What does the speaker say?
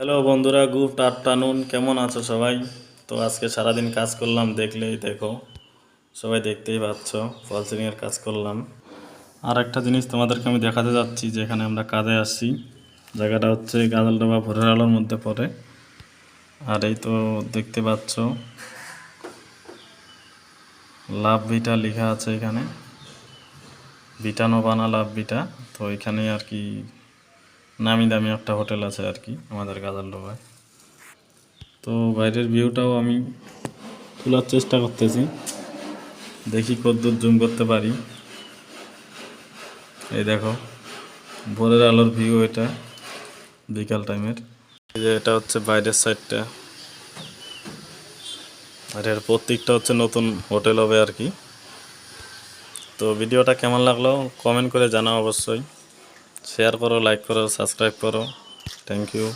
Hello বন্ধুরা, good afternoon. কেমন আছো সবাই? তো আজকে সারাদিন কাজ করলাম, দেখলেই দেখো, সবাই দেখতেই পাচ্ছ, ফল সিলিংয়ের কাজ করলাম। আর একটা জিনিস তোমাদেরকে আমি দেখাতে যাচ্ছি, যেখানে আমরা কাজে আসছি, জায়গাটা হচ্ছে গাজলডোবা ভোরের আলোর মধ্যে পড়ে। আর এই তো দেখতে পাচ্ছ লাভ ভিটা লেখা আছে এখানে, ভিটা নোভানা লাভ ভিটা। তো এখানে আর কি নামি দামি একটা হোটেল আছে আর কি আমাদের গাজলডোবায়। তো বাইরের ভিউটাও আমি তোলার চেষ্টা করতেছি, দেখি কতদূর জুম করতে পারি। এই দেখো ভোরের আলোর ভিউ, এটা বিকাল টাইমের। এই যে এটা হচ্ছে বাইরের সাইডটা, আর এর প্রত্যেকটা হচ্ছে নতুন হোটেল হবে আর কি। তো ভিডিওটা কেমন লাগলো কমেন্ট করে জানাও অবশ্যই, শেয়ার করো, লাইক করো, সাবস্ক্রাইব করো। Thank you.